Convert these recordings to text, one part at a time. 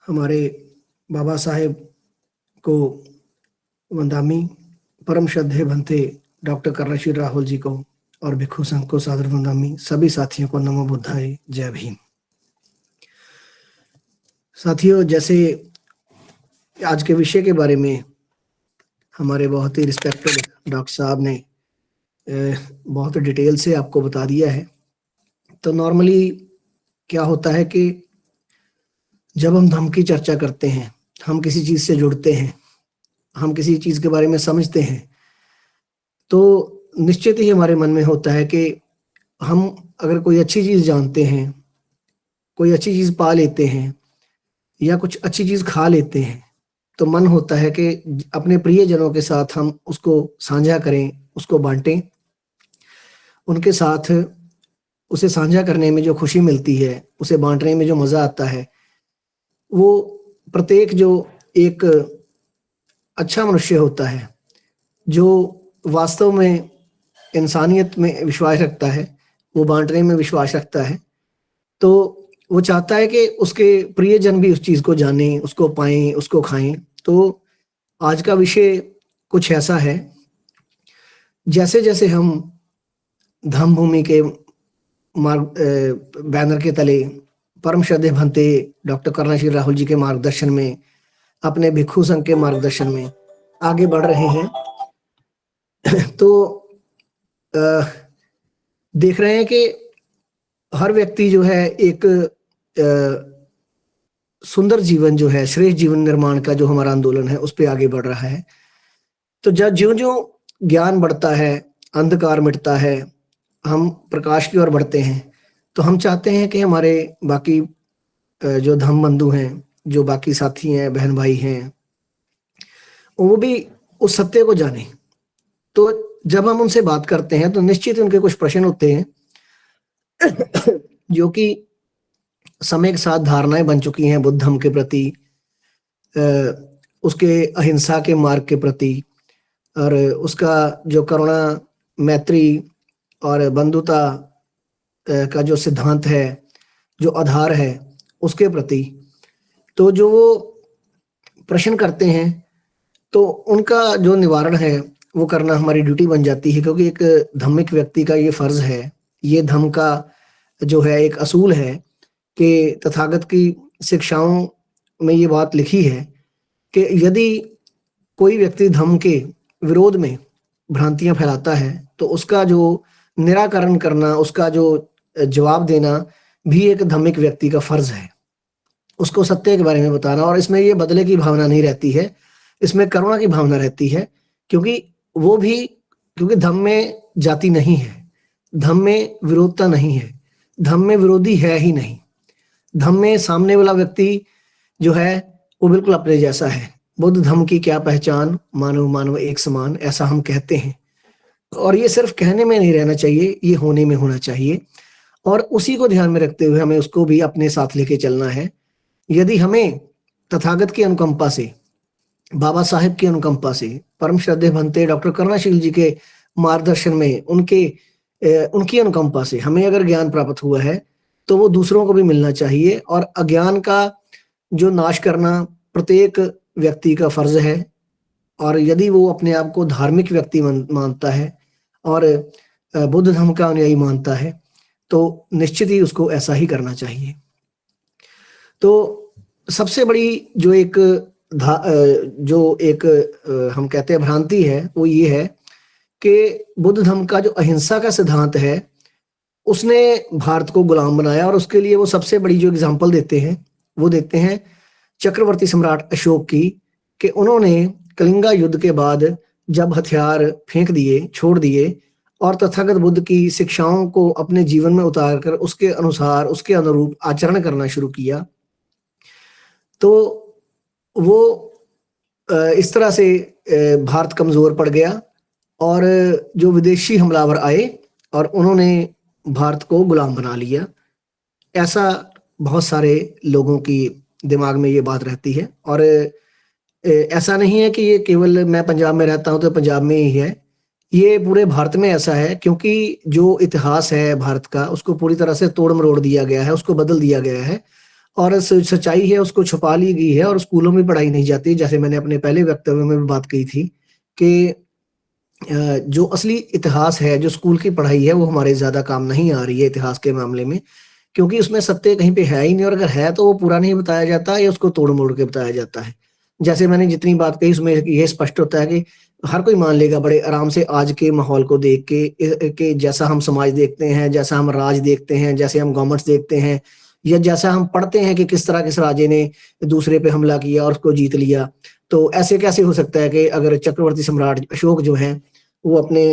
हमारे बाबा साहेब को वंदामी, परम श्रद्धेय भंते डॉक्टर कर्णशील राहुल जी को और भिक्षु संघ को सादर वंदामी। सभी साथियों को नमो बुद्धाय, जय भीम। साथियों, जैसे आज के विषय के बारे में हमारे बहुत ही रिस्पेक्टेड डॉक्टर साहब ने बहुत डिटेल से आपको बता दिया है। तो नॉर्मली क्या होता है कि जब हम धम्म की चर्चा करते हैं, हम किसी चीज़ से जुड़ते हैं, हम किसी चीज़ के बारे में समझते हैं, तो निश्चित ही हमारे मन में होता है कि हम अगर कोई अच्छी चीज़ जानते हैं, कोई अच्छी चीज़ पा लेते हैं या कुछ अच्छी चीज़ खा लेते हैं, तो मन होता है कि अपने प्रियजनों के साथ हम उसको साझा करें, उसको बांटें। उनके साथ उसे साझा करने में जो खुशी मिलती है, उसे बांटने में जो मज़ा आता है, वो प्रत्येक जो एक अच्छा मनुष्य होता है, जो वास्तव में इंसानियत में विश्वास रखता है, वो बांटने में विश्वास रखता है, तो वो चाहता है कि उसके प्रियजन भी उस चीज़ को जानें, उसको पाएं, उसको खाएं। तो आज का विषय कुछ ऐसा है, जैसे जैसे हम धम्म भूमि के बैनर के तले परम श्रद्धेय भंते डॉक्टर कर्णशील राहुल जी के मार्गदर्शन में, अपने भिक्षु संघ के मार्गदर्शन में आगे बढ़ रहे हैं, तो देख रहे हैं कि हर व्यक्ति जो है एक सुंदर जीवन जो है, श्रेष्ठ जीवन निर्माण का जो हमारा आंदोलन है, उस पर आगे बढ़ रहा है। तो जब ज्यों ज्यों ज्ञान बढ़ता है, अंधकार मिटता है, हम प्रकाश की ओर बढ़ते हैं, तो हम चाहते हैं कि हमारे बाकी जो धम्म बंधु हैं, जो बाकी साथी हैं, बहन भाई हैं, वो भी उस सत्य को जाने। तो जब हम उनसे बात करते हैं तो निश्चित उनके कुछ प्रश्न होते हैं जो कि समय के साथ धारणाएं बन चुकी हैं बुद्ध धम्म के प्रति, उसके अहिंसा के मार्ग के प्रति, और उसका जो करुणा, मैत्री और बंधुता का जो सिद्धांत है, जो आधार है, उसके प्रति। तो जो वो प्रश्न करते हैं, तो उनका जो निवारण है वो करना हमारी ड्यूटी बन जाती है, क्योंकि एक धार्मिक व्यक्ति का ये फर्ज है, ये धम्म का जो है एक असूल है कि तथागत की शिक्षाओं में ये बात लिखी है कि यदि कोई व्यक्ति धम्म के विरोध में भ्रांतियां फैलाता है, तो उसका जो निराकरण करना, उसका जो जवाब देना भी एक धार्मिक व्यक्ति का फर्ज है, उसको सत्य के बारे में बताना। और इसमें ये बदले की भावना नहीं रहती है, इसमें करुणा की भावना रहती है, क्योंकि धम्म में जाति नहीं है, धम्म में विरोधता नहीं है, धम्म में विरोधी है ही नहीं। धम्म में सामने वाला व्यक्ति जो है वो बिल्कुल अपने जैसा है। बुद्ध धम्म की क्या पहचान, मानव मानव एक समान, ऐसा हम कहते हैं। और ये सिर्फ कहने में नहीं रहना चाहिए, ये होने में होना चाहिए, और उसी को ध्यान में रखते हुए हमें उसको भी अपने साथ लेके चलना है। यदि हमें तथागत की अनुकंपा से, बाबा साहेब की अनुकंपा से, परम श्रद्धेय भंते डॉक्टर कर्णशील जी के मार्गदर्शन में, उनकी अनुकंपा से हमें अगर ज्ञान प्राप्त हुआ है, तो वो दूसरों को भी मिलना चाहिए। और अज्ञान का जो नाश करना प्रत्येक व्यक्ति का फर्ज है, और यदि वो अपने आप को धार्मिक व्यक्ति मानता है और बुद्ध धर्म का अनुयायी मानता है, तो निश्चित ही उसको ऐसा ही करना चाहिए। तो सबसे बड़ी जो एक हम कहते हैं भ्रांति है, वो ये है कि बुद्ध धर्म का जो अहिंसा का सिद्धांत है, उसने भारत को गुलाम बनाया। और उसके लिए वो सबसे बड़ी जो एग्जांपल देते हैं, वो देते हैं चक्रवर्ती सम्राट अशोक की, कि उन्होंने कलिंगा युद्ध के बाद जब हथियार फेंक दिए, छोड़ दिए, और तथागत बुद्ध की शिक्षाओं को अपने जीवन में उतारकर उसके अनुसार, उसके अनुरूप आचरण करना शुरू किया, तो वो इस तरह से भारत कमजोर पड़ गया, और जो विदेशी हमलावर आए और उन्होंने भारत को गुलाम बना लिया। ऐसा बहुत सारे लोगों की दिमाग में ये बात रहती है। और ऐसा नहीं है कि ये केवल मैं पंजाब में रहता हूं तो पंजाब में ही है, ये पूरे भारत में ऐसा है, क्योंकि जो इतिहास है भारत का, उसको पूरी तरह से तोड़ मरोड़ दिया गया है, उसको बदल दिया गया है। और सच्चाई है उसको छुपा ली गई है और स्कूलों में पढ़ाई नहीं जाती। जैसे मैंने अपने पहले वक्तव्य में भी बात कही थी कि जो असली इतिहास है, जो स्कूल की पढ़ाई है, वो हमारे ज्यादा काम नहीं आ रही है इतिहास के मामले में, क्योंकि उसमें सत्य कहीं पे है ही नहीं, और अगर है तो वो पूरा नहीं बताया जाता या उसको तोड़ मोड़ के बताया जाता है। जैसे मैंने जितनी बात कही उसमें ये स्पष्ट होता है कि हर कोई मान लेगा बड़े आराम से आज के माहौल को देख के जैसा हम समाज देखते हैं, जैसा हम राज देखते हैं, जैसे हम गवर्नमेंट्स देखते हैं, या जैसा हम पढ़ते हैं कि किस तरह किस राजे ने दूसरे पे हमला किया और उसको जीत लिया। तो ऐसे कैसे हो सकता है कि अगर चक्रवर्ती सम्राट अशोक जो हैं वो अपने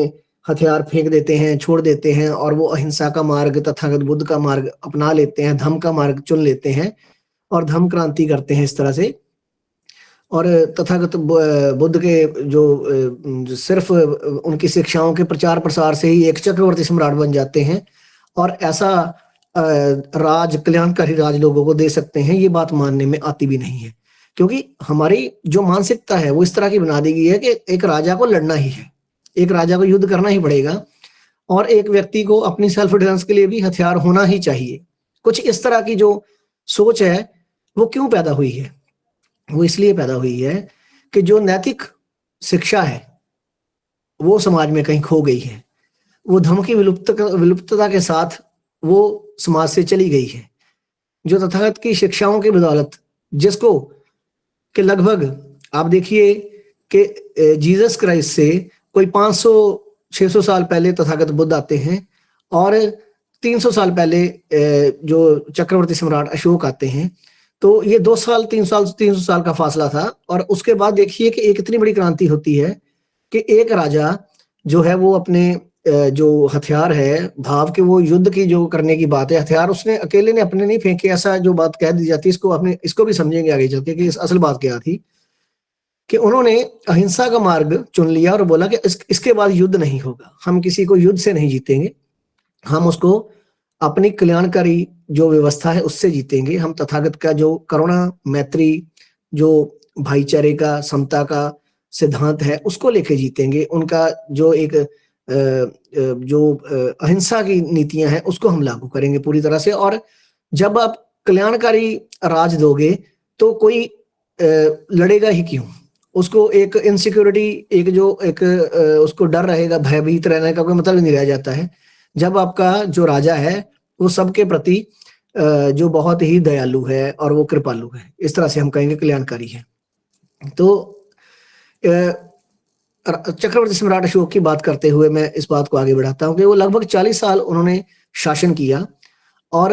हथियार फेंक देते हैं, छोड़ देते हैं, और वो अहिंसा का मार्ग, तथागत बुद्ध का मार्ग अपना लेते हैं, धम्म का मार्ग चुन लेते हैं और धम्म क्रांति करते हैं इस तरह से। और तथागत बुद्ध के जो सिर्फ उनकी शिक्षाओं के प्रचार प्रसार से ही एक चक्रवर्ती सम्राट बन जाते हैं और ऐसा राज, कल्याणकारी राज लोगों को दे सकते हैं, ये बात मानने में आती भी नहीं है। क्योंकि हमारी जो मानसिकता है वो इस तरह की बना दी गई है कि एक राजा को लड़ना ही है, एक राजा को युद्ध करना ही पड़ेगा, और एक व्यक्ति को अपनी सेल्फ डिफेंस के लिए भी हथियार होना ही चाहिए। कुछ इस तरह की जो सोच है वो क्यों पैदा हुई है? वो इसलिए पैदा हुई है कि जो नैतिक शिक्षा है वो समाज में कहीं खो गई है, वो धर्म की विलुप्तता के साथ वो समाज से चली गई है। जो तथागत की शिक्षाओं की बदौलत, जिसको कि लगभग आप देखिए कि जीसस क्राइस्ट से कोई 500-600 साल पहले तथागत बुद्ध आते हैं और 300 साल पहले जो चक्रवर्ती सम्राट अशोक आते हैं। तो ये 2 साल 300 साल का फासला था। और उसके बाद देखिए कि एक इतनी बड़ी क्रांति होती है कि एक राजा जो है वो अपने जो हथियार है, भाव के वो युद्ध की जो करने की बात है, हथियार उसने अकेले ने अपने नहीं फेंके, ऐसा जो बात कह दी जाती है इसको अपने इसको भी समझेंगे आगे चल के कि इस असल बात क्या थी। कि उन्होंने अहिंसा का मार्ग चुन लिया और बोला कि इसके बाद युद्ध नहीं होगा, हम किसी को युद्ध से नहीं जीतेंगे, हम उसको अपनी कल्याणकारी जो व्यवस्था है उससे जीतेंगे। हम तथागत का जो करुणा, मैत्री, जो भाईचारे का, समता का सिद्धांत है उसको लेके जीतेंगे। उनका जो एक जो अहिंसा की नीतियां हैं उसको हम लागू करेंगे पूरी तरह से। और जब आप कल्याणकारी राज दोगे तो कोई लड़ेगा ही क्यों? उसको एक इनसिक्योरिटी, एक जो एक उसको डर रहेगा, भयभीत रहने का कोई मतलब नहीं रह जाता है जब आपका जो राजा है वो सबके प्रति जो बहुत ही दयालु है और वो कृपालु है, इस तरह से हम कहेंगे कल्याणकारी है। तो चक्रवर्ती सम्राट अशोक की बात करते हुए मैं इस बात को आगे बढ़ाता हूं कि वो लगभग 40 साल उन्होंने शासन किया। और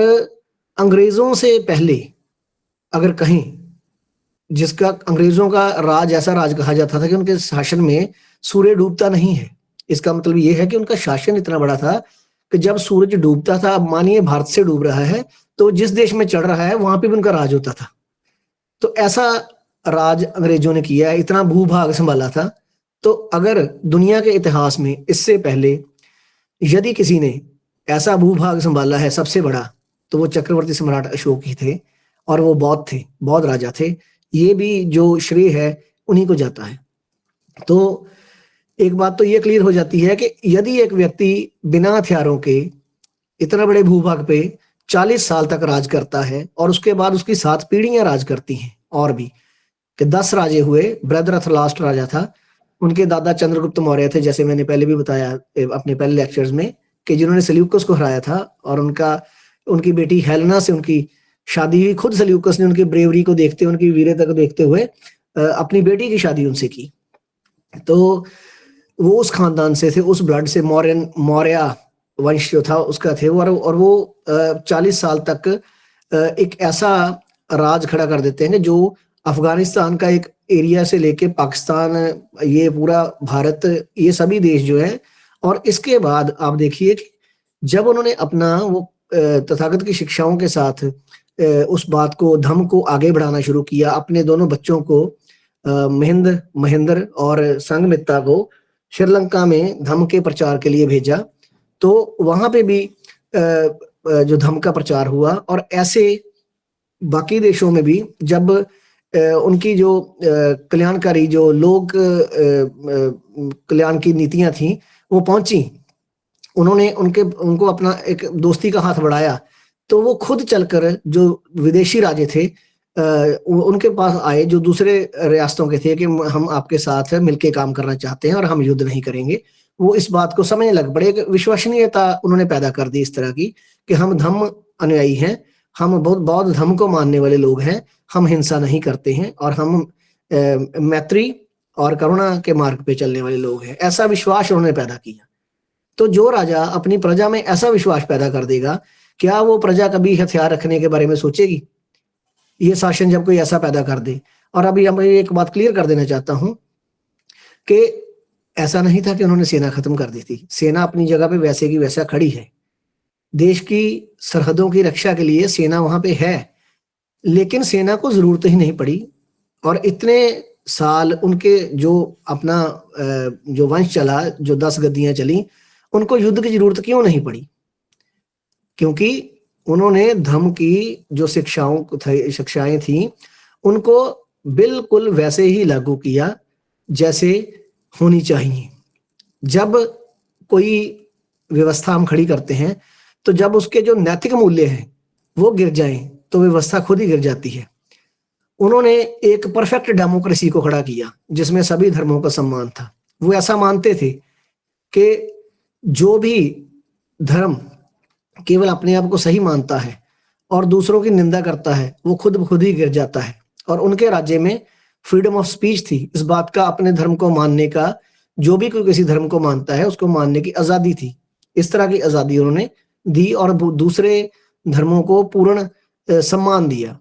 अंग्रेजों से पहले अगर कहीं, जिसका अंग्रेजों का राज ऐसा राज कहा जाता था कि उनके शासन में सूर्य डूबता नहीं है। इसका मतलब ये है कि उनका शासन इतना बड़ा था कि जब सूरज डूबता था, अब मानिए भारत से डूब रहा है तो जिस देश में चढ़ रहा है वहां पे भी उनका राज होता था। तो ऐसा राज अंग्रेजों ने किया है, इतना भूभाग संभाला था। तो अगर दुनिया के इतिहास में इससे पहले यदि किसी ने ऐसा भूभाग संभाला है सबसे बड़ा, तो वो चक्रवर्ती सम्राट अशोक ही थे। और वो बौद्ध थे, बौद्ध राजा थे। ये भी जो श्रेय है उन्हीं को जाता है। तो एक बात तो ये क्लियर हो जाती है कि यदि एक व्यक्ति बिना हथियारों के इतना बड़े भूभाग पे 40 साल तक राज करता है और उसके बाद उसकी 7 पीढ़ियां राज करती हैं, और भी कि 10 राजे हुए, ब्रदरथ लास्ट राजा था, उनके दादा चंद्रगुप्त मौर्य थे, जैसे मैंने पहले भी बताया अपने पहले लेक्चर्स में, कि जिन्होंने सेल्यूकस को हराया था। और उनकी बेटी हेलेना से उनकी शादी हुई। खुद सेल्यूकस ने उनकी ब्रेवरी को देखते, उनकी वीरता को देखते हुए अपनी बेटी की शादी उनसे की। तो वो उस खानदान से थे, उस ब्लड से, मौर्य वंश जो था उसका थे। और वो 40 साल तक एक ऐसा राज खड़ा कर देते हैं जो अफगानिस्तान का एक एरिया से लेके पाकिस्तान, ये पूरा भारत, ये सभी देश जो है। और इसके बाद आप देखिए कि जब उन्होंने अपना वो तथागत की शिक्षाओं के साथ उस बात को, धम्म को आगे बढ़ाना शुरू किया, अपने दोनों बच्चों को महेंद्र और संघमित्रा को श्रीलंका में धम्म के प्रचार के लिए भेजा। तो वहां पे भी जो धम्म का प्रचार हुआ। और ऐसे बाकी देशों में भी जब उनकी जो कल्याणकारी, जो लोक कल्याण की नीतियां थी वो पहुंची, उनको अपना एक दोस्ती का हाथ बढ़ाया, तो वो खुद चलकर, जो विदेशी राजे थे उनके पास आए, जो दूसरे रियासतों के थे, कि हम आपके साथ मिलके काम करना चाहते हैं और हम युद्ध नहीं करेंगे। वो इस बात को समझने लग पड़े। एक विश्वसनीयता उन्होंने पैदा कर दी इस तरह की कि हम धम्म अनुयायी हैं, हम बहुत बौद्ध धर्म को मानने वाले लोग हैं, हम हिंसा नहीं करते हैं और हम मैत्री और करुणा के मार्ग पे चलने वाले लोग हैं। ऐसा विश्वास उन्होंने पैदा किया। तो जो राजा अपनी प्रजा में ऐसा विश्वास पैदा कर देगा, क्या वो प्रजा कभी हथियार रखने के बारे में सोचेगी? ये शासन जब कोई ऐसा पैदा कर दे। और अभी मैं एक बात क्लियर कर देना चाहता हूं कि ऐसा नहीं था कि उन्होंने सेना खत्म कर दी थी। सेना अपनी जगह पे वैसे की वैसा खड़ी है। देश की सरहदों की रक्षा के लिए सेना वहां पे है, लेकिन सेना को जरूरत ही नहीं पड़ी। और इतने साल उनके जो अपना जो वंश चला, जो 10 गद्दियां चली, उनको युद्ध की जरूरत क्यों नहीं पड़ी? क्योंकि उन्होंने धर्म की जो शिक्षाएं थी उनको बिल्कुल वैसे ही लागू किया जैसे होनी चाहिए। जब कोई व्यवस्था हम खड़ी करते हैं, तो जब उसके जो नैतिक मूल्य हैं वो गिर जाएं, तो व्यवस्था खुद ही गिर जाती है। उन्होंने एक परफेक्ट डेमोक्रेसी को खड़ा किया जिसमें सभी धर्मों का सम्मान था। वो ऐसा मानते थे कि जो भी धर्म केवल अपने आप को सही मानता है और दूसरों की निंदा करता है, वो खुद ही गिर जाता है। और उनके राज्य में फ्रीडम ऑफ स्पीच थी, इस बात का, अपने धर्म को मानने का, जो भी कोई किसी धर्म को मानता है उसको मानने की आजादी थी। इस तरह की आजादी उन्होंने दी और दूसरे धर्मों को पूर्ण सम्मान दिया।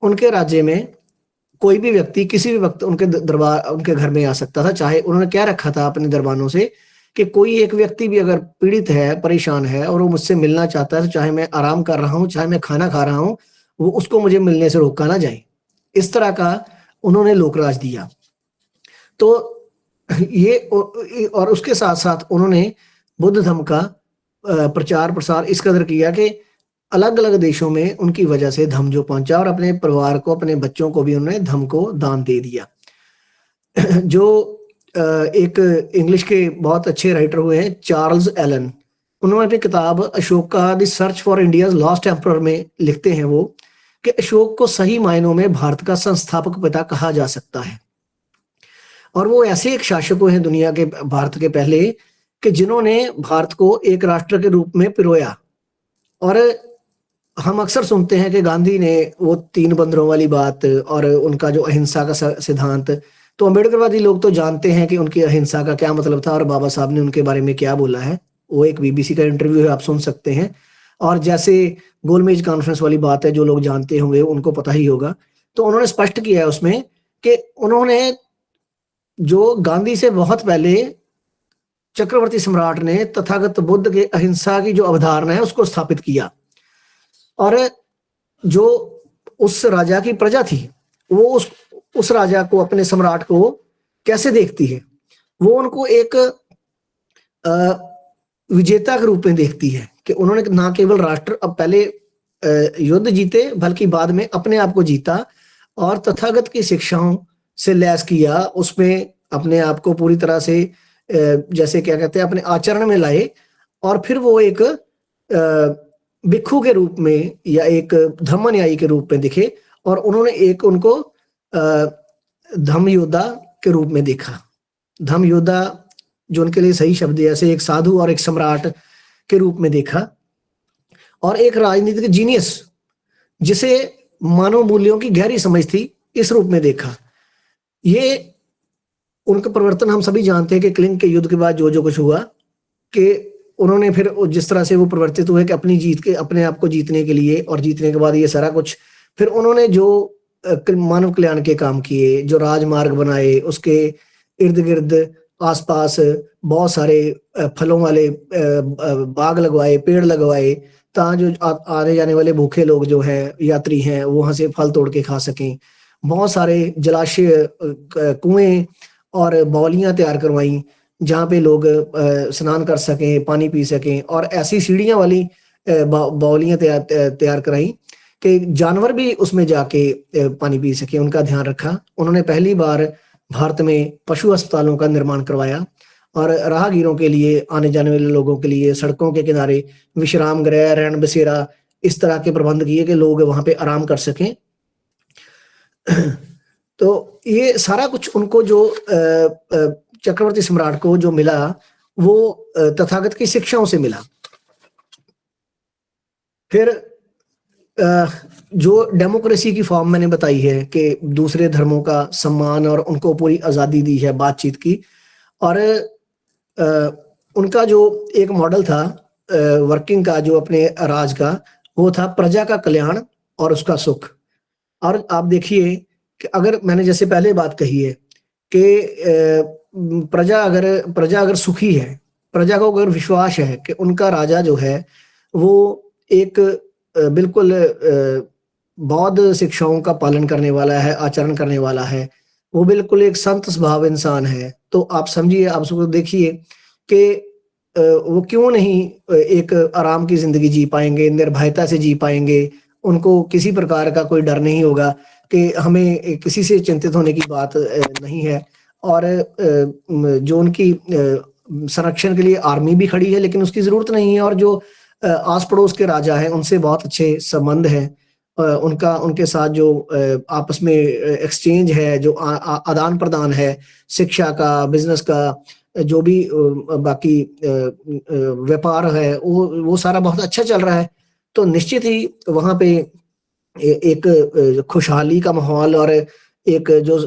उनके राज्य में कोई भी व्यक्ति किसी भी वक्त उनके दरबार, उनके घर में आ सकता था। चाहे उन्होंने क्या रखा था अपने दरबारों से कि कोई एक व्यक्ति भी अगर पीड़ित है, परेशान है और वो मुझसे मिलना चाहता है, तो चाहे मैं आराम कर रहा हूँ, चाहे मैं खाना खा रहा हूँ, वो उसको मुझे मिलने से रोका ना जाए। इस तरह का उन्होंने लोकराज दिया। तो ये और उसके साथ साथ उन्होंने बुद्ध धर्म का प्रचार प्रसार इस कदर किया कि अलग अलग देशों में उनकी वजह से धर्म जो पहुंचा, और अपने परिवार को, अपने बच्चों को भी उन्होंने धर्म को दान दे दिया। जो एक इंग्लिश के बहुत अच्छे राइटर हुए हैं, चार्ल्स एलन, उन्होंने अपनी किताब अशोक का the search for India's lost emperor में लिखते हैं वो कि अशोक को सही मायनों में भारत का संस्थापक पिता कहा जा सकता है। और वो ऐसे एक शासक हैं दुनिया के, भारत के पहले, कि जिन्होंने भारत को एक राष्ट्र के रूप में पिरोया। और हम अक्सर सुनते हैं कि गांधी ने वो 3 बंदरों वाली बात और उनका जो अहिंसा का सिद्धांत, तो अम्बेडकरवादी लोग तो जानते हैं कि उनकी अहिंसा का क्या मतलब था और बाबा साहब ने उनके बारे में क्या बोला है। वो एक बीबीसी का इंटरव्यू है, आप सुन सकते हैं। और जैसे गोलमेज कॉन्फ्रेंस वाली बात है, जो लोग जानते होंगे उनको पता ही होगा। तो उन्होंने स्पष्ट किया है उसमें कि उन्होंने जो गांधी से बहुत पहले चक्रवर्ती सम्राट ने तथागत बुद्ध के अहिंसा की जो अवधारणा है उसको स्थापित किया। और जो उस राजा की प्रजा थी, वो उस राजा को, अपने सम्राट को कैसे देखती है? वो उनको एक विजेता के रूप में देखती है कि उन्होंने ना केवल राष्ट्र अब पहले युद्ध जीते, बल्कि बाद में अपने आप को जीता और तथागत की शिक्षाओं से लैस किया, उसमें अपने आप को पूरी तरह से जैसे क्या कहते हैं अपने आचरण में लाए। और फिर वो एक भिक्षु के रूप में या एक धम्मानुयायी के रूप में दिखे, और उन्होंने एक उनको धम्म योद्धा के रूप में देखा। धम्म योद्धा जो उनके लिए सही शब्द है, ऐसे एक साधु और एक सम्राट के रूप में देखा, और एक राजनीतिक जीनियस जिसे मानव मूल्यों की गहरी समझ थी, इस रूप में देखा। ये उनका परिवर्तन हम सभी जानते हैं कि क्लिंग के युद्ध के बाद जो जो कुछ हुआ, कि उन्होंने फिर जिस तरह से वो परिवर्तित हुए कि अपनी जीत के, अपने आप को जीतने के लिए, और जीतने के बाद ये सारा कुछ, फिर उन्होंने जो मानव कल्याण के काम किए, जो राजमार्ग बनाए, उसके इर्द गिर्द आसपास बहुत सारे फलों वाले बाग लगवाए, पेड़ लगवाए, ताकि जो आने जाने वाले भूखे लोग जो हैं, यात्री हैं, वो वहां से फल तोड़ के खा सकें। बहुत सारे जलाशय, कुएं और बावलियां तैयार करवाई जहाँ पे लोग स्नान कर सकें, पानी पी सकें, और ऐसी सीढ़ियां वाली बावलियां तैयार कराई कि जानवर भी उसमें जाके पानी पी सके, उनका ध्यान रखा। उन्होंने पहली बार भारत में पशु अस्पतालों का निर्माण करवाया, और राहगीरों के लिए, आने जाने वाले लोगों के लिए सड़कों के किनारे विश्राम गृह, रैन बसेरा इस तरह के प्रबंध किए कि लोग वहां पे आराम कर सकें। तो ये सारा कुछ उनको जो चक्रवर्ती सम्राट को जो मिला वो तथागत की शिक्षाओं से मिला। फिर जो डेमोक्रेसी की फॉर्म मैंने बताई है कि दूसरे धर्मों का सम्मान और उनको पूरी आज़ादी दी है बातचीत की, और उनका जो एक मॉडल था वर्किंग का, जो अपने राज का, वो था प्रजा का कल्याण और उसका सुख। और आप देखिए कि अगर मैंने जैसे पहले बात कही है कि प्रजा अगर सुखी है, प्रजा को अगर विश्वास है कि उनका राजा जो है वो एक बिल्कुल बौद्ध शिक्षाओं का पालन करने वाला है, आचरण करने वाला है, वो बिल्कुल एक संत स्वभाव इंसान है, तो आप समझिए, आप उसको देखिए कि वो क्यों नहीं एक आराम की जिंदगी जी पाएंगे, निर्भयता से जी पाएंगे। उनको किसी प्रकार का कोई डर नहीं होगा कि हमें किसी से चिंतित होने की बात नहीं है। और जो उनकी संरक्षण के लिए आर्मी भी खड़ी है, लेकिन उसकी जरूरत नहीं है। और जो आस पड़ोस के राजा हैं उनसे बहुत अच्छे संबंध हैं, उनका उनके साथ जो आपस में एक्सचेंज है, जो आदान प्रदान है शिक्षा का, बिजनेस का, जो भी बाकी व्यापार है, वो सारा बहुत अच्छा चल रहा है। तो निश्चित ही वहां पे एक खुशहाली का माहौल और एक जो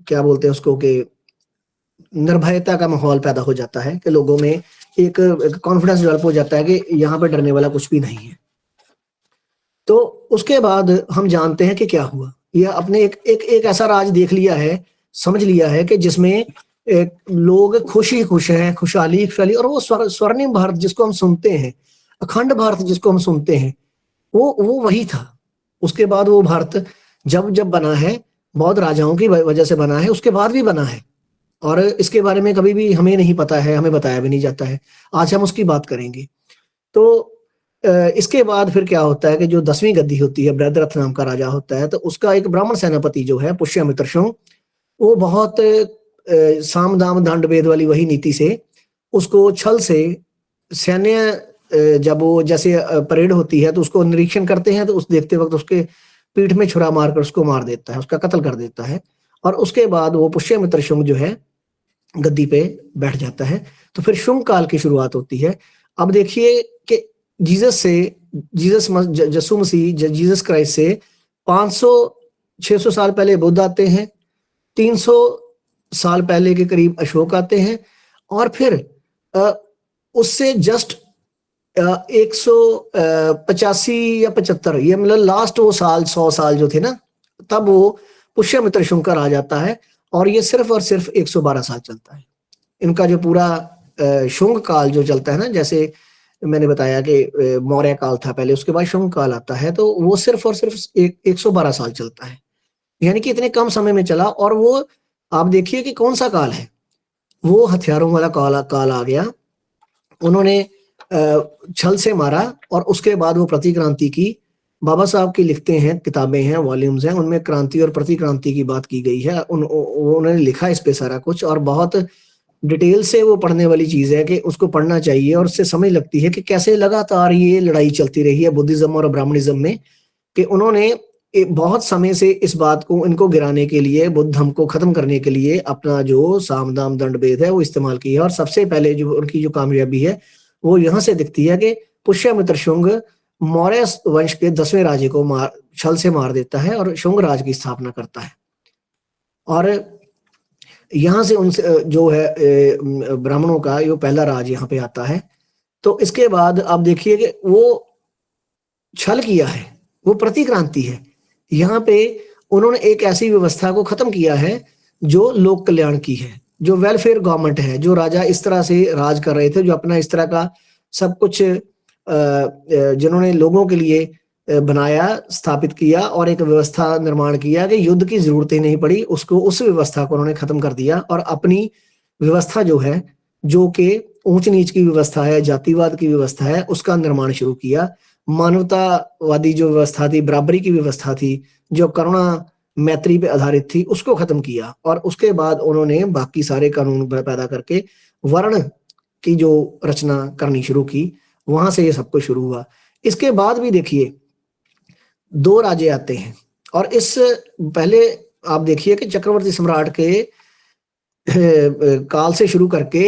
क्या बोलते हैं उसको, कि निर्भयता का माहौल पैदा हो जाता है, कि लोगों में एक कॉन्फिडेंस डेवलप हो जाता है कि यहाँ पे डरने वाला कुछ भी नहीं है। तो उसके बाद हम जानते हैं कि क्या हुआ। यह अपने एक ऐसा राज देख लिया है, समझ लिया है कि जिसमें लोग खुश हैं, खुशहाली, और वो स्वर्णिम भारत जिसको हम सुनते हैं, अखंड भारत जिसको हम सुनते हैं, वो वही था। उसके बाद वो भारत जब बना है, बौद्ध राजाओं की वजह से बना है, उसके बाद भी बना है, और इसके बारे में कभी भी हमें नहीं पता है, हमें बताया भी नहीं जाता है। आज हम उसकी बात करेंगे। तो इसके बाद फिर क्या होता है कि जो 10वीं गद्दी होती है, बृहद्रथ नाम का राजा होता है, तो उसका एक ब्राह्मण सेनापति जो है पुष्यमित्र शुंग, वो बहुत साम दाम दंड भेद वाली वही नीति से, उसको छल से सैन्य जब वो जैसे परेड होती है तो उसको निरीक्षण करते हैं, तो उस देखते वक्त उसके पीठ में छुरा मारकर उसको मार देता है, उसका कत्ल कर देता है। और उसके बाद वो पुष्यमित्र शुंग जो है गद्दी पे बैठ जाता है। तो फिर शुंग काल की शुरुआत होती है। अब देखिए कि यीशु मसीह जीसस क्राइस्ट से 500-600 साल पहले बुद्ध आते हैं, 300 साल पहले के करीब अशोक आते हैं, और फिर उससे जस्ट 185 या 75, ये मतलब लास्ट वो साल 100 साल जो थे ना, तब वो पुष्यमित्र शुंग का राज आता है, और ये सिर्फ और सिर्फ 112 साल चलता है। इनका जो पूरा शुंग काल जो चलता है ना, जैसे मैंने बताया कि मौर्य काल था पहले, उसके बाद शुंग काल आता है, तो वो सिर्फ और सिर्फ 112 साल चलता है, यानी कि इतने कम समय में चला। और वो आप देखिए कि कौन सा काल है, वो हथियारों वाला काल आ गया। उन्होंने छल से मारा, और उसके बाद वो प्रतिक्रांति की। बाबा साहब की लिखते हैं, किताबें हैं, वॉल्यूम्स हैं, उनमें क्रांति और प्रतिक्रांति की बात की गई है। उन्होंने लिखा इस पे सारा कुछ, और बहुत डिटेल से वो पढ़ने वाली चीज है कि उसको पढ़ना चाहिए, और उससे समझ लगती है कि कैसे लगातार ये लड़ाई चलती रही है बुद्धिज्म और ब्राह्मणिज्म में, कि उन्होंने बहुत समय से इस बात को, इनको गिराने के लिए, बुद्ध धर्म को खत्म करने के लिए अपना जो साम दाम दंड भेद है वो इस्तेमाल किया। और सबसे पहले जो उनकी जो कामयाबी है वो यहाँ से दिखती है कि पुष्यमित्र शुंग मौर्य वंश के 10वें राजे को छल से मार देता है और शुंग राज की स्थापना करता है। और यहाँ से उनसे जो है ब्राह्मणों का ये पहला राज यहाँ पे आता है। तो इसके बाद आप देखिए कि वो छल किया है, वो प्रतिक्रांति है। यहाँ पे उन्होंने एक ऐसी व्यवस्था को खत्म किया है जो लोक कल्याण की है, जो वेलफेयर गवर्नमेंट है, जो राजा इस तरह से राज कर रहे थे, जो अपना इस तरह का सब कुछ जिन्होंने लोगों के लिए बनाया, स्थापित किया, और एक व्यवस्था निर्माण किया कि युद्ध की जरूरत ही नहीं पड़ी उसको, उस व्यवस्था को उन्होंने खत्म कर दिया। और अपनी व्यवस्था जो है, जो कि ऊंच नीच की व्यवस्था है, जातिवाद की व्यवस्था है, उसका निर्माण शुरू किया। मानवतावादी जो व्यवस्था थी, बराबरी की व्यवस्था थी, जो करुणा मैत्री पे आधारित थी, उसको खत्म किया। और उसके बाद उन्होंने बाकी सारे कानून पैदा करके वर्ण की जो रचना करनी शुरू की, वहां से ये सब कुछ शुरू हुआ। इसके बाद भी देखिए 2 राजे आते हैं, और इस पहले आप देखिए कि चक्रवर्ती सम्राट के काल से शुरू करके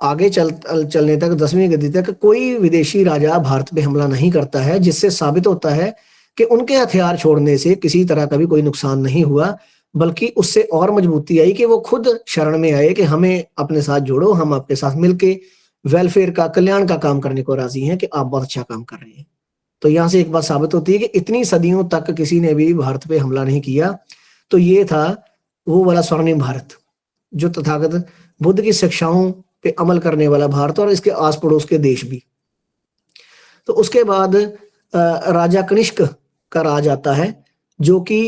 आगे चलने तक 10वीं गद्दी तक कोई विदेशी राजा भारत पे हमला नहीं करता है, जिससे साबित होता है कि उनके हथियार छोड़ने से किसी तरह का भी कोई नुकसान नहीं हुआ, बल्कि उससे और मजबूती आई कि वो खुद शरण में आए कि हमें अपने साथ जोड़ो, हम आपके साथ मिलके वेलफेयर का, कल्याण का काम करने को राजी हैं कि आप बहुत अच्छा काम कर रहे हैं। तो यहाँ से एक बात साबित होती है कि इतनी सदियों तक किसी ने भी भारत पे हमला नहीं किया। तो ये था वो वाला स्वर्णिम भारत, जो तथागत बुद्ध की शिक्षाओं पे अमल करने वाला भारत, और इसके आस पड़ोस के देश भी। तो उसके बाद राजा कनिष्क का राज आता है, जो कि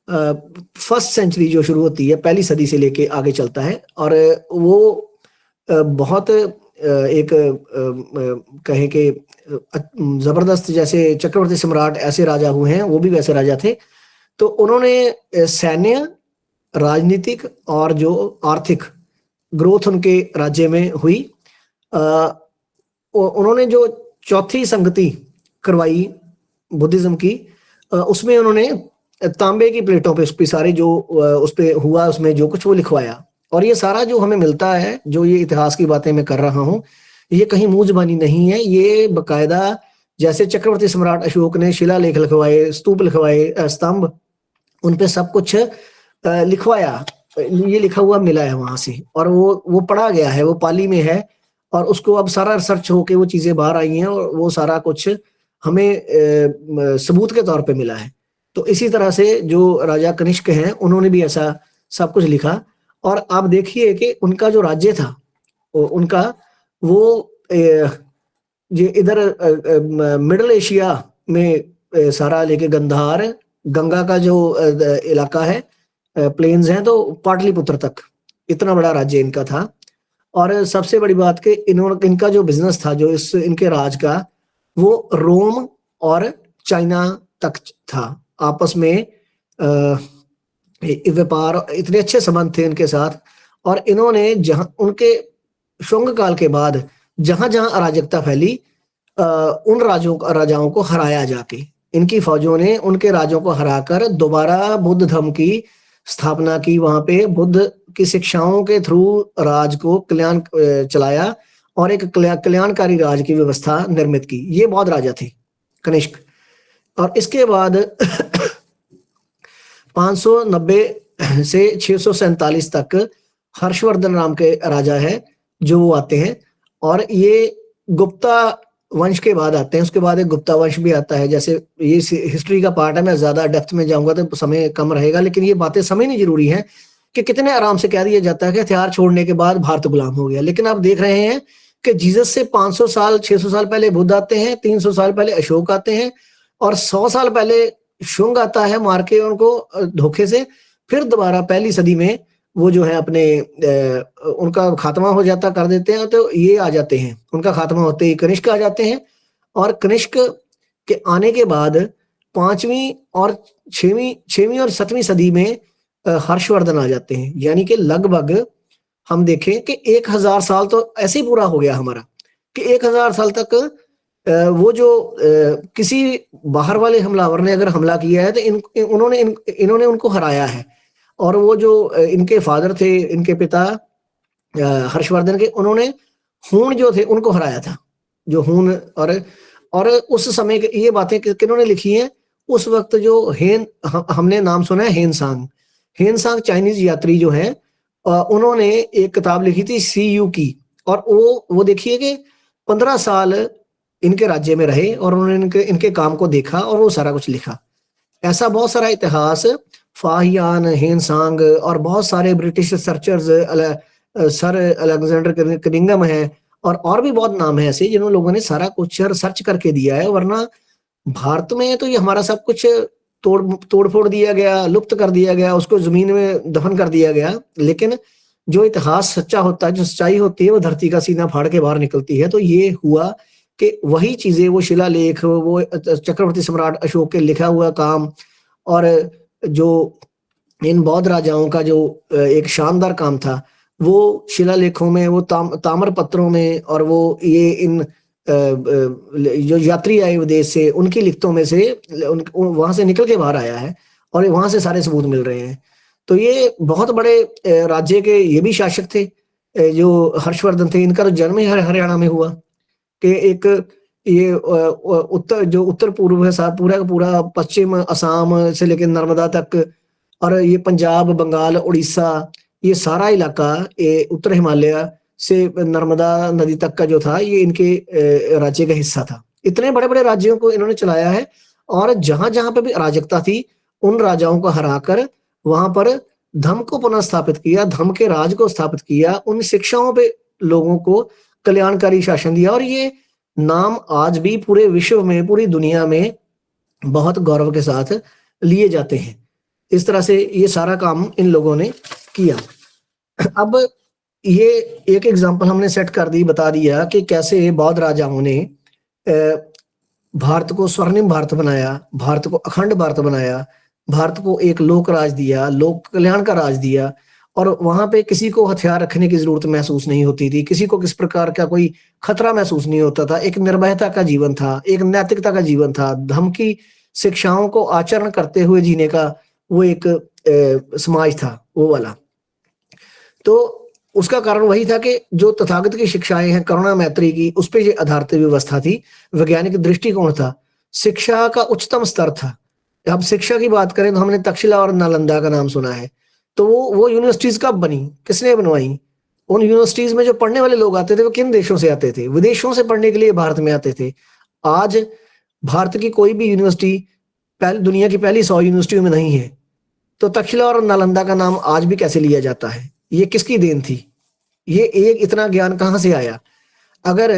फर्स्ट सेंचुरी जो शुरू होती है, पहली सदी से लेके आगे चलता है, और वो बहुत एक कहें कि जबरदस्त, जैसे चक्रवर्ती सम्राट ऐसे राजा हुए हैं, वो भी वैसे राजा थे। तो उन्होंने सैन्य, राजनीतिक और जो आर्थिक ग्रोथ उनके राज्य में हुई। उन्होंने जो चौथी संगति करवाई बुद्धिज्म की, उसमें उन्होंने तांबे की प्लेटों पे उस पे सारे जो उस पे हुआ, उसमें जो कुछ वो लिखवाया। और ये सारा जो हमें मिलता है, जो ये इतिहास की बातें मैं कर रहा हूँ, ये कहीं मुंह ज़बानी नहीं है, ये बकायदा जैसे चक्रवर्ती सम्राट अशोक ने शिलालेख लिखवाए, स्तूप लिखवाए, स्तंभ, उन पे सब कुछ लिखवाया, ये लिखा हुआ मिला है वहां से, और वो पढ़ा गया है, वो पाली में है, और उसको अब सारा रिसर्च होके वो चीजें बाहर आई हैं, और वो सारा कुछ हमें सबूत के तौर पे मिला है। तो इसी तरह से जो राजा कनिष्क हैं, उन्होंने भी ऐसा सब कुछ लिखा। और आप देखिए कि उनका जो राज्य था, उनका वो ये इधर मिडल एशिया में सारा लेके गंधार, गंगा का जो इलाका है, प्लेन्स हैं, तो पाटलिपुत्र तक इतना बड़ा राज्य इनका था। और सबसे बड़ी बात कि इनका जो बिजनेस था, जो इनके राज का, वो रोम और चाइना तक था। आपस में व्यापार, इतने अच्छे संबंध थे इनके साथ। और इन्होंने जहां उनके शुंग काल के बाद जहां जहां अराजकता फैली, उन राजाओं को हराया जाके, इनकी फौजों ने उनके राजों को हराकर दोबारा बुद्ध धर्म की स्थापना की। वहां पे बुद्ध की शिक्षाओं के थ्रू राज को कल्याण चलाया, और एक कल्याणकारी राज की व्यवस्था निर्मित की। ये बौद्ध राजा थे कनिष्क। और इसके बाद 590 से 647 तक हर्षवर्धन नाम के राजा है, जो वो आते हैं, और ये गुप्ता वंश के बाद आते हैं। उसके बाद एक गुप्ता वंश भी आता है। जैसे ये हिस्ट्री का पार्ट है, मैं ज्यादा डेप्थ में जाऊंगा तो समय कम रहेगा, लेकिन ये बातें समझनी जरूरी है कि कितने आराम से कह दिया जाता है कि हथियार छोड़ने के बाद भारत गुलाम हो गया। लेकिन आप देख रहे हैं कि जीसस से 500 साल 600 साल पहले बुद्ध आते हैं, 300 साल पहले अशोक आते हैं, और 100 साल पहले शुंग आता है मार के उनको धोखे से। फिर दोबारा पहली सदी में वो जो है अपने उनका खात्मा हो जाता कर देते हैं। तो ये आ जाते हैं, उनका खात्मा होते ही कनिष्क आ जाते हैं। और कनिष्क के आने के बाद 5वीं और 6वीं और 7वीं सदी में हर्षवर्धन आ जाते हैं। यानी कि लगभग हम देखें कि 1000 साल तो ऐसे ही पूरा हो गया हमारा, कि 1000 साल तक वो जो किसी बाहर वाले हमलावर ने अगर हमला किया है तो इन्होंने उनको हराया है। और वो जो इनके फादर थे, इनके पिता हर्षवर्धन के, उन्होंने हूण जो थे उनको हराया था, जो हूण। और उस समय ये बातें किन्होंने लिखी हैं? उस वक्त जो हमने नाम सुना है हेनसांग चाइनीज यात्री जो है, उन्होंने एक किताब लिखी थी CU की। और वो देखिए कि 15 साल इनके राज्य में रहे, और उन्होंने इनके काम को देखा, और वो सारा कुछ लिखा। ऐसा बहुत सारा इतिहास फाहियान, हेनसांग और बहुत सारे British researchers, sir Alexander Cunningham है, और भी बहुत नाम है ऐसे, जिन्होंने लोगों ने सारा कुछ रिसर्च करके दिया है। वरना भारत में तो ये हमारा सब कुछ तोड़ फोड़ दिया गया, लुप्त कर दिया गया, उसको जमीन में दफन कर दिया गया। लेकिन जो इतिहास सच्चा होता है, जो सच्चाई होती है, वो धरती का सीना फाड़ के बाहर निकलती है। तो ये हुआ कि वही चीजें, वो शिलालेख, वो चक्रवर्ती सम्राट अशोक के लिखा हुआ काम, और जो इन बौद्ध राजाओं का जो एक शानदार काम था, वो शिलालेखों में, वो ताम्र पत्रों में, और वो ये इन जो यात्री आए विदेश से, उनकी लिखतों में से वहां से निकल के बाहर आया है और वहां से सारे सबूत मिल रहे हैं। तो ये बहुत बड़े राज्य के ये भी शासक थे, जो हर्षवर्धन थे। इनका तो जन्म ही हरियाणा में हुआ कि एक ये उत्तर पूर्व है, पूरा का पूरा पश्चिम असम से लेकर नर्मदा तक, और ये पंजाब, बंगाल, उड़ीसा, ये सारा इलाका, ये उत्तर हिमालय से नर्मदा नदी तक का जो था, ये इनके राज्य का हिस्सा था। इतने बड़े बड़े राज्यों को इन्होंने चलाया है, और जहां जहां पे भी अराजकता थी उन राजाओं को हराकर वहां पर धर्म को पुनः स्थापित किया, धर्म के राज को स्थापित किया, उन शिक्षाओं पे लोगों को कल्याणकारी शासन दिया। और ये नाम आज भी पूरे विश्व में, पूरी दुनिया में बहुत गौरव के साथ लिए जाते हैं। इस तरह से ये सारा काम इन लोगों ने किया। अब ये एक एग्जांपल हमने सेट कर दी, बता दिया कि कैसे बौद्ध राजाओं ने भारत को स्वर्णिम भारत बनाया, भारत को अखंड भारत बनाया, भारत को एक लोक राज दिया, लोक कल्याण का राज दिया। और वहां पे किसी को हथियार रखने की जरूरत महसूस नहीं होती थी, किसी को किस प्रकार का कोई खतरा महसूस नहीं होता था। एक निर्भयता का जीवन था, एक नैतिकता का जीवन था, धर्म की शिक्षाओं को आचरण करते हुए जीने का वो एक समाज था, वो वाला। तो उसका कारण वही था कि जो तथागत की शिक्षाएं हैं, करुणा मैत्री की, उस पर आधारित व्यवस्था थी, वैज्ञानिक दृष्टिकोण था, शिक्षा का उच्चतम स्तर था। अब शिक्षा की बात करें तो हमने तक्षशिला और नालंदा का नाम सुना है। तो वो यूनिवर्सिटीज कब बनी, किसने बनवाई? उन यूनिवर्सिटीज में जो पढ़ने वाले लोग आते थे वो किन देशों से आते थे? विदेशों से पढ़ने के लिए भारत में आते थे। आज भारत की कोई भी यूनिवर्सिटी दुनिया की पहली 100 यूनिवर्सिटियों में नहीं है। तो तक्षशिला और नालंदा का नाम आज भी कैसे लिया जाता है? ये किसकी देन थी? ये एक इतना ज्ञान कहाँ से आया? अगर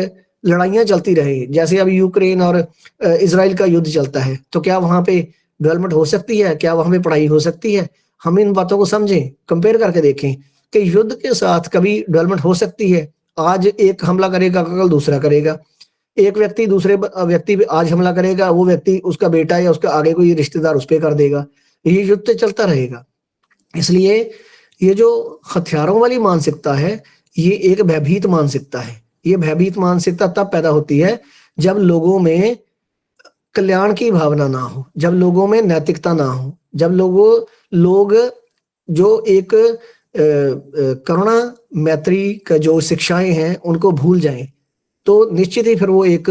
लड़ाइयां चलती रहे, जैसे अब यूक्रेन और इजराइल का युद्ध चलता है, तो क्या वहां पे डेवलपमेंट हो सकती है? क्या वहां पे पढ़ाई हो सकती है? हम इन बातों को समझें, कंपेयर करके देखें कि युद्ध के साथ कभी डेवलपमेंट हो सकती है। आज एक हमला करेगा, कल दूसरा करेगा। एक व्यक्ति दूसरे व्यक्ति पे आज हमला करेगा, वो व्यक्ति, उसका बेटा या उसका आगे कोई रिश्तेदार उस पर कर देगा। ये युद्ध चलता रहेगा। इसलिए ये जो हथियारों वाली मानसिकता है, ये एक भयभीत मानसिकता है। ये भयभीत मानसिकता तब पैदा होती है जब लोगों में कल्याण की भावना ना हो, जब लोगों में नैतिकता ना हो, जब लोग जो एक करुणा मैत्री का जो शिक्षाएं हैं उनको भूल जाएं, तो निश्चित ही फिर वो एक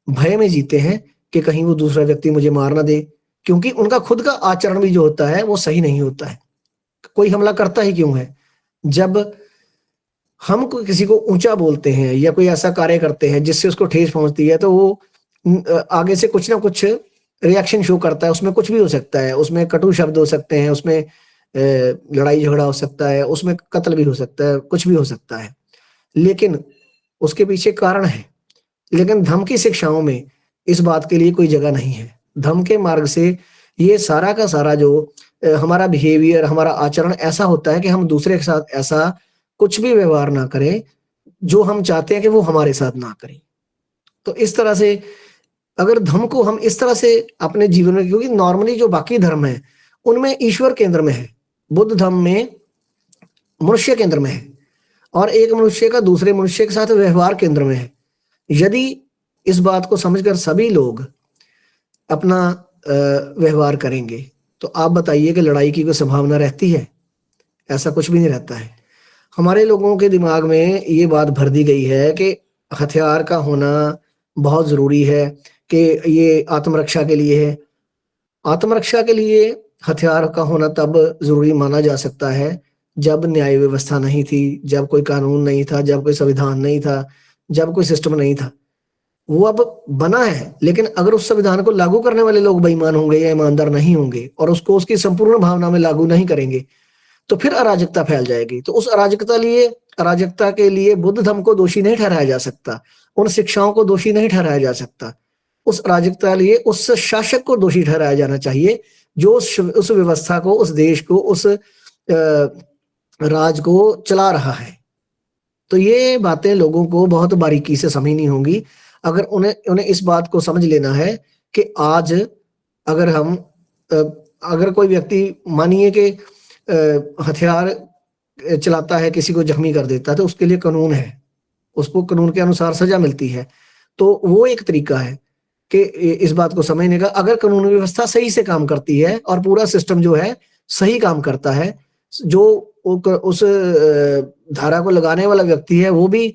भय में जीते हैं कि कहीं वो दूसरा व्यक्ति मुझे मार ना दे, क्योंकि उनका खुद का आचरण भी जो होता है वो सही नहीं होता है। कोई हमला करता ही क्यों है? जब हम किसी को ऊंचा बोलते हैं या कोई ऐसा कार्य करते हैं जिससे उसको ठेस पहुंचती है, तो वो आगे से कुछ ना कुछ रिएक्शन शो करता है। उसमें कुछ भी हो सकता है, उसमें कटु शब्द हो सकते हैं, उसमें लड़ाई झगड़ा हो सकता है, उसमें कत्ल भी हो सकता है, कुछ भी हो सकता है, लेकिन उसके पीछे कारण है। लेकिन धर्म की शिक्षाओं में इस बात के लिए कोई जगह नहीं है। धर्म के मार्ग से ये सारा का सारा जो हमारा बिहेवियर, हमारा आचरण ऐसा होता है कि हम दूसरे के साथ ऐसा कुछ भी व्यवहार ना करें जो हम चाहते हैं कि वो हमारे साथ ना करें। तो इस तरह से अगर धर्म को हम इस तरह से अपने जीवन में, क्योंकि नॉर्मली जो बाकी धर्म है उनमें ईश्वर केंद्र में है, बुद्ध धर्म में मनुष्य केंद्र में है, और एक मनुष्य का दूसरे मनुष्य के साथ व्यवहार केंद्र में है। यदि इस बात को समझकर सभी लोग अपना व्यवहार करेंगे, तो आप बताइए कि लड़ाई की कोई संभावना रहती है? ऐसा कुछ भी नहीं रहता है। हमारे लोगों के दिमाग में ये बात भर दी गई है कि हथियार का होना बहुत जरूरी है, कि ये आत्मरक्षा के लिए है। आत्मरक्षा के लिए हथियार का होना तब जरूरी माना जा सकता है जब न्याय व्यवस्था नहीं थी, जब कोई कानून नहीं था, जब कोई संविधान नहीं था, जब कोई सिस्टम नहीं था। वो अब बना है, लेकिन अगर उस संविधान को लागू करने वाले लोग बेईमान होंगे या ईमानदार नहीं होंगे और उसको उसकी संपूर्ण भावना में लागू नहीं करेंगे, तो फिर अराजकता फैल जाएगी। तो उस अराजकता के लिए बुद्ध धर्म को दोषी नहीं ठहराया जा सकता, उन शिक्षाओं को दोषी नहीं ठहराया जा सकता। उस अराजकता लिए उस शासक को दोषी ठहराया जाना चाहिए जो उस व्यवस्था को, उस देश को, उस राज को चला रहा है। तो ये बातें लोगों को बहुत बारीकी से समझनी होंगी। अगर उन्हें इस बात को समझ लेना है कि आज अगर कोई व्यक्ति, मानिए कि हथियार चलाता है, किसी को जख्मी कर देता है, तो उसके लिए कानून है, उसको कानून के अनुसार सजा मिलती है। तो वो एक तरीका है कि इस बात को समझने का। अगर कानून व्यवस्था सही से काम करती है और पूरा सिस्टम जो है सही काम करता है, जो उस धारा को लगाने वाला व्यक्ति है वो भी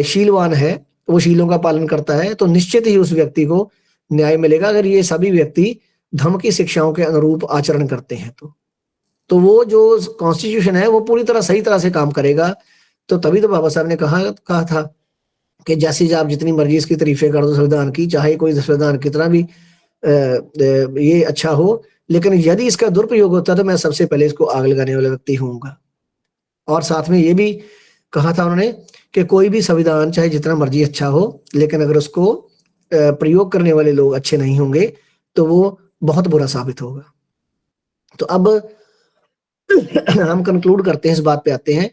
शीलवान है, वो शीलों का पालन करता है, तो निश्चित ही उस व्यक्ति को न्याय मिलेगा। अगर ये सभी व्यक्ति धर्म की शिक्षाओं के अनुरूप आचरण करते हैं तो वो जो कॉन्स्टिट्यूशन है वो पूरी तरह सही तरह से काम करेगा। तो तभी तो बाबा साहब ने कहा था कि जैसे आप जितनी मर्जी इसकी तारीफें कर दो संविधान की, चाहे कोई संविधान कितना भी ये अच्छा हो, लेकिन यदि इसका दुरुपयोग होता है तो मैं सबसे पहले इसको आग लगाने वाला व्यक्ति होऊंगा। और साथ में ये भी कहा था उन्होंने कि कोई भी संविधान चाहे जितना मर्जी अच्छा हो, लेकिन अगर उसको प्रयोग करने वाले लोग अच्छे नहीं होंगे तो वो बहुत बुरा साबित होगा। तो अब हम कंक्लूड करते हैं, इस बात पे आते हैं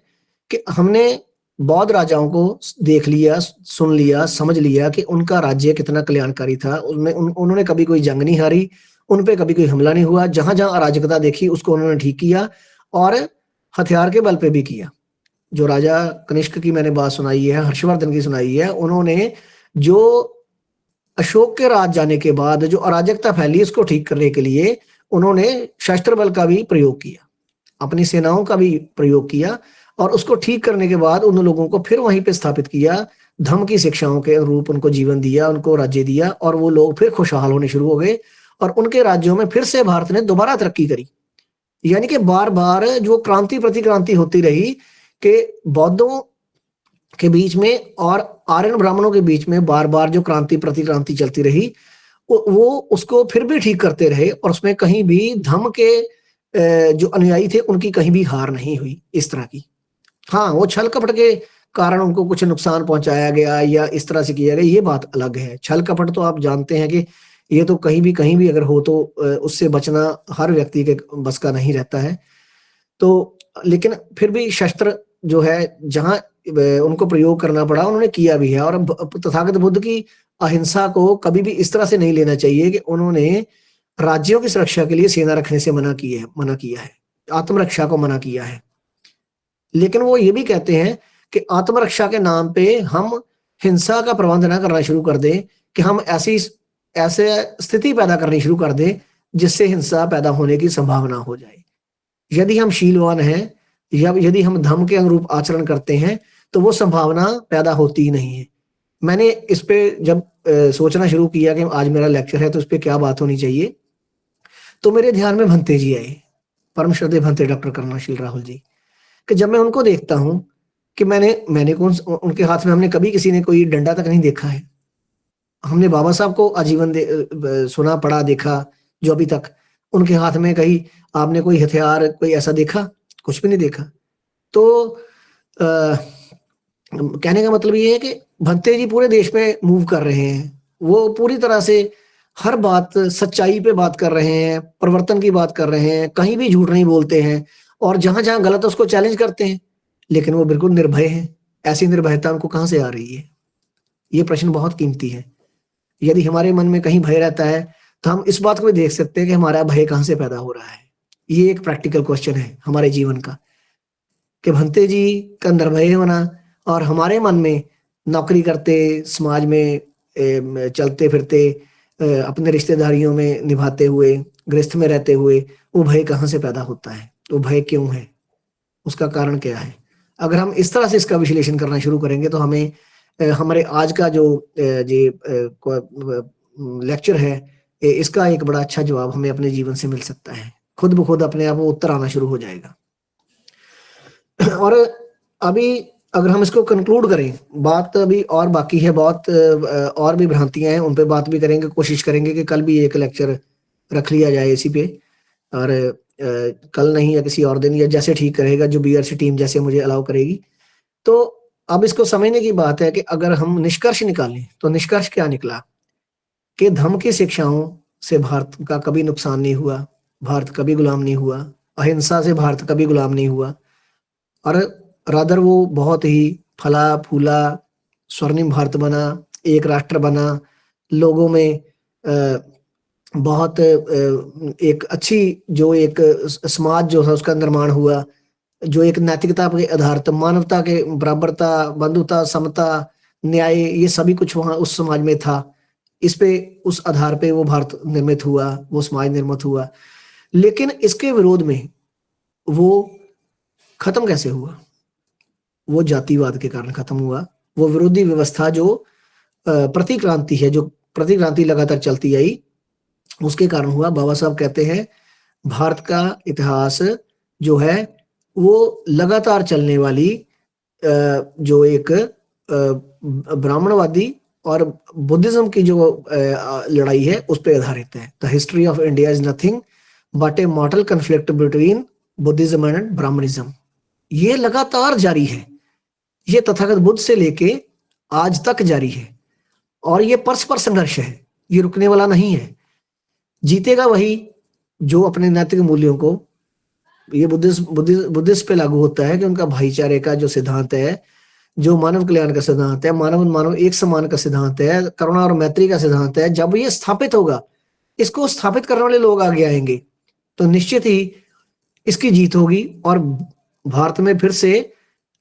कि हमने बौद्ध राजाओं को देख लिया, सुन लिया, समझ लिया कि उनका राज्य कितना कल्याणकारी था। उनमें उन्होंने कभी कोई जंग नहीं हारी, उन पे कभी कोई हमला नहीं हुआ, जहां जहां अराजकता देखी उसको उन्होंने ठीक किया और हथियार के बल पे भी किया। जो राजा कनिष्क की मैंने बात सुनाई है, हर्षवर्धन की सुनाई है, उन्होंने जो अशोक के राज जाने के बाद जो अराजकता फैली उसको ठीक करने के लिए उन्होंने शस्त्र बल का भी प्रयोग किया, अपनी सेनाओं का भी प्रयोग किया और उसको ठीक करने के बाद उन लोगों को फिर वहीं पे स्थापित किया, धर्म की शिक्षाओं के अनुरूप उनको जीवन दिया, उनको राज्य दिया और वो लोग फिर खुशहाल होने शुरू हो गए और उनके राज्यों में फिर से भारत ने दोबारा तरक्की करी। यानी कि बार बार जो क्रांति प्रतिक्रांति होती रही कि बौद्धों के बीच में और आर्यन ब्राह्मणों के बीच में बार बार जो क्रांति प्रतिक्रांति चलती रही, वो उसको फिर भी ठीक करते रहे और उसमें कहीं भी धर्म के जो अनुयायी थे उनकी कहीं भी हार नहीं हुई इस तरह की। हाँ, वो छल कपट के कारण उनको कुछ नुकसान पहुंचाया गया या इस तरह से किया गया, ये बात अलग है। छल कपट तो आप जानते हैं कि ये तो कहीं भी अगर हो तो उससे बचना हर व्यक्ति के बस का नहीं रहता है। तो लेकिन फिर भी शस्त्र जो है जहां उनको प्रयोग करना पड़ा उन्होंने किया भी है। और तथागत बुद्ध की अहिंसा को कभी भी इस तरह से नहीं लेना चाहिए कि उन्होंने राज्यों की सुरक्षा के लिए सेना रखने से मना किया है, आत्मरक्षा को मना किया है। लेकिन वो ये भी कहते हैं कि आत्मरक्षा के नाम पे हम हिंसा का प्रबंध ना करना शुरू कर दें कि हम ऐसे स्थिति पैदा करनी शुरू कर दें जिससे हिंसा पैदा होने की संभावना हो जाए। यदि हम शीलवान हैं या यदि हम धर्म के अनुरूप आचरण करते हैं तो वो संभावना पैदा होती ही नहीं है। मैंने इस पे जब सोचना शुरू किया कि आज मेरा लेक्चर है तो इस पे क्या बात होनी चाहिए, तो मेरे ध्यान में भंते जी आए, परम श्रद्धेय भंते डॉक्टर करुणाशील राहुल जी, कि जब मैं उनको देखता हूं कि मैंने कौन उनके हाथ में हमने कभी किसी ने कोई डंडा तक नहीं देखा है। हमने बाबा साहब को आजीवन सुना पढ़ा देखा, जो अभी तक उनके हाथ में कहीं आपने कोई हथियार कोई ऐसा देखा? कुछ भी नहीं देखा। तो कहने का मतलब ये है कि भंते जी पूरे देश में मूव कर रहे हैं, वो पूरी तरह से हर बात सच्चाई पे बात कर रहे हैं, परिवर्तन की बात कर रहे हैं, कहीं भी झूठ नहीं बोलते हैं और जहां जहां गलत है उसको चैलेंज करते हैं, लेकिन वो बिल्कुल निर्भय हैं। ऐसी निर्भयता उनको कहां से आ रही है? ये प्रश्न बहुत कीमती है। यदि हमारे मन में कहीं भय रहता है तो हम इस बात को भी देख सकते हैं कि हमारा भय कहां से पैदा हो रहा है। ये एक प्रैक्टिकल क्वेश्चन है हमारे जीवन का कि भंते जी का निर्भय होना और हमारे मन में नौकरी करते, समाज में चलते फिरते, अपने रिश्तेदारियों में निभाते हुए, गृहस्थ में रहते हुए वो भय कहां से पैदा होता है? वो भय क्यों है? उसका कारण क्या है? अगर हम इस तरह से इसका विश्लेषण करना शुरू करेंगे तो हमें हमारे आज का जो लेक्चर है इसका एक बड़ा अच्छा जवाब हमें अपने जीवन से मिल सकता है। खुद ब खुद अपने आप वो उत्तर आना शुरू हो जाएगा। और अभी अगर हम इसको कंक्लूड करें, बात अभी और बाकी है, बहुत और भी भ्रांतियां हैं, उन पे बात भी करेंगे, कोशिश करेंगे कि कल भी एक लेक्चर रख लिया जाए इसी पे, और कल नहीं या किसी और दिन या जैसे ठीक रहेगा, जो बीआरसी टीम जैसे मुझे अलाउ करेगी। तो अब इसको समझने की बात है कि अगर हम निष्कर्ष निकालें तो निष्कर्ष क्या निकला कि धर्म की शिक्षाओं से भारत का कभी नुकसान नहीं हुआ, भारत कभी गुलाम नहीं हुआ, अहिंसा से भारत कभी गुलाम नहीं हुआ, और रादर वो बहुत ही फला फूला स्वर्णिम भारत बना, एक राष्ट्र बना, लोगों में बहुत एक अच्छी जो एक समाज जो है उसका निर्माण हुआ, जो एक नैतिकता के आधार पर मानवता के बराबरता, बंधुता, समता, न्याय, ये सभी कुछ वहां उस समाज में था। इस पे, उस आधार पे वो भारत निर्मित हुआ, वो समाज निर्मित हुआ। लेकिन इसके विरोध में वो खत्म कैसे हुआ? वो जातिवाद के कारण खत्म हुआ। वो विरोधी व्यवस्था जो प्रतिक्रांति है, जो प्रतिक्रांति लगातार चलती आई, उसके कारण हुआ। बाबा साहब कहते हैं भारत का इतिहास जो है वो लगातार चलने वाली जो एक ब्राह्मणवादी और बुद्धिज्म की जो लड़ाई है उस पर आधारित है। The history of India is nothing but a mortal conflict between Buddhism and Brahmanism. ये लगातार जारी है, ये तथागत बुद्ध से लेके आज तक जारी है, और ये परस्पर संघर्ष है, ये रुकने वाला नहीं है। जीतेगा वही जो अपने नैतिक मूल्यों को, ये बुद्धिस्ट पे लागू होता है कि उनका भाईचारे का जो सिद्धांत है, जो मानव कल्याण का सिद्धांत है, मानव मानव एक समान का सिद्धांत है, करुणा और मैत्री का सिद्धांत है, जब ये स्थापित होगा, इसको स्थापित करने वाले लोग आगे आएंगे तो निश्चित ही इसकी जीत होगी और भारत में फिर से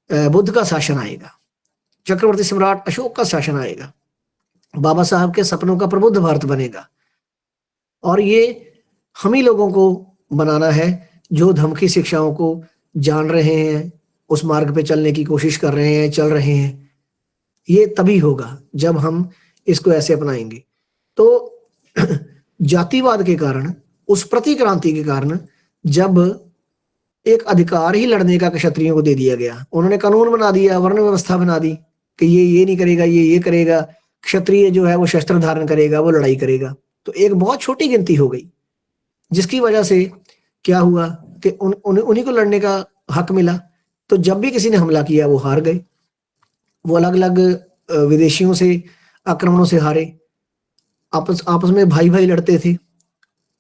बुद्ध का शासन आएगा, चक्रवर्ती सम्राट अशोक का शासन आएगा, बाबा साहब के सपनों का प्रबुद्ध भारत बनेगा। और ये हम ही लोगों को बनाना है जो धर्म की शिक्षाओं को जान रहे हैं, उस मार्ग पे चलने की कोशिश कर रहे हैं, चल रहे हैं। ये तभी होगा जब हम इसको ऐसे अपनाएंगे। तो जातिवाद के कारण, उस प्रतिक्रांति के कारण, जब एक अधिकार ही लड़ने का क्षत्रियों को दे दिया गया, उन्होंने कानून बना दिया, वर्ण व्यवस्था बना दी कि ये नहीं करेगा, ये करेगा, क्षत्रिय जो है वो शस्त्र धारण करेगा, वो लड़ाई करेगा। तो एक बहुत छोटी गिनती हो गई, जिसकी वजह से क्या हुआ कि उन्हीं को लड़ने का हक मिला। तो जब भी किसी ने हमला किया वो हार गए। वो अलग अलग विदेशियों से आक्रमणों से हारे, आपस में भाई भाई लड़ते थे।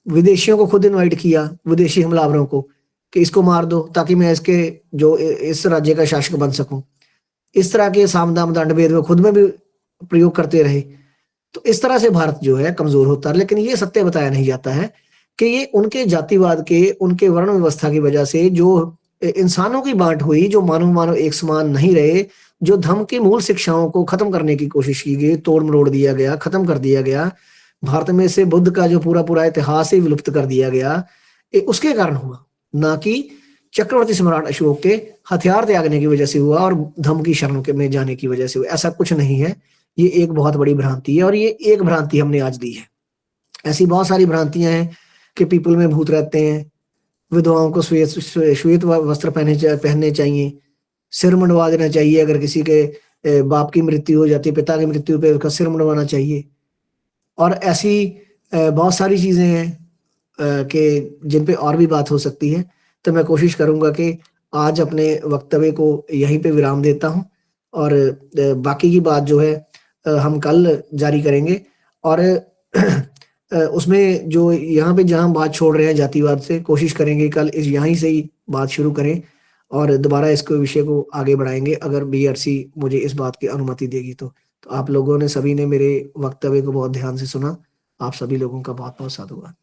विदेशियों को खुद इनवाइट किया, विदेशी हमलावरों को, कि इसको मार दो ताकि मैं इसके जो इस राज्य का शासक बन सकूं। इस तरह के साम दाम दंड भेद में खुद में भी प्रयोग करते रहे। तो इस तरह से भारत जो है कमजोर होता है। लेकिन ये सत्य बताया नहीं जाता है कि ये उनके जातिवाद के, उनके वर्ण व्यवस्था की वजह से जो इंसानों की बांट हुई, जो मानव एक समान नहीं रहे, जो धर्म की मूल शिक्षाओं को खत्म करने की कोशिश की गई, तोड़ मरोड़ दिया गया, खत्म कर दिया गया, भारत में से बुद्ध का जो पूरा इतिहास ही विलुप्त कर दिया गया, उसके कारण हुआ, ना कि चक्रवर्ती सम्राट अशोक के हथियार त्यागने की वजह से हुआ और धर्म की शरण में जाने की वजह से हुआ। ऐसा कुछ नहीं है। ये एक बहुत बड़ी भ्रांति है, और ये एक भ्रांति हमने आज दी है। ऐसी बहुत सारी भ्रांतियां हैं कि पीपल में भूत रहते हैं, विधवाओं को श्वेत वस्त्र पहनने चाहिए, सिर मुंडवा देना चाहिए, अगर किसी के बाप की मृत्यु हो जाती है, पिता की मृत्यु पे उसका सिर मुंडवाना चाहिए, और ऐसी बहुत सारी चीजें हैं कि जिन पे और भी बात हो सकती है। तो मैं कोशिश करूंगा कि आज अपने वक्तव्य को यहीं पे विराम देता हूं, और बाकी की बात जो है हम कल जारी करेंगे। और उसमें जो यहाँ पे जहाँ बात छोड़ रहे हैं जातिवाद से, कोशिश करेंगे कल इस यहीं से ही बात शुरू करें और दोबारा इसको विषय को आगे बढ़ाएंगे, अगर बीआरसी मुझे इस बात की अनुमति देगी तो। आप लोगों ने सभी ने मेरे वक्तव्य को बहुत ध्यान से सुना। आप सभी लोगों का बहुत बहुत साधुवाद।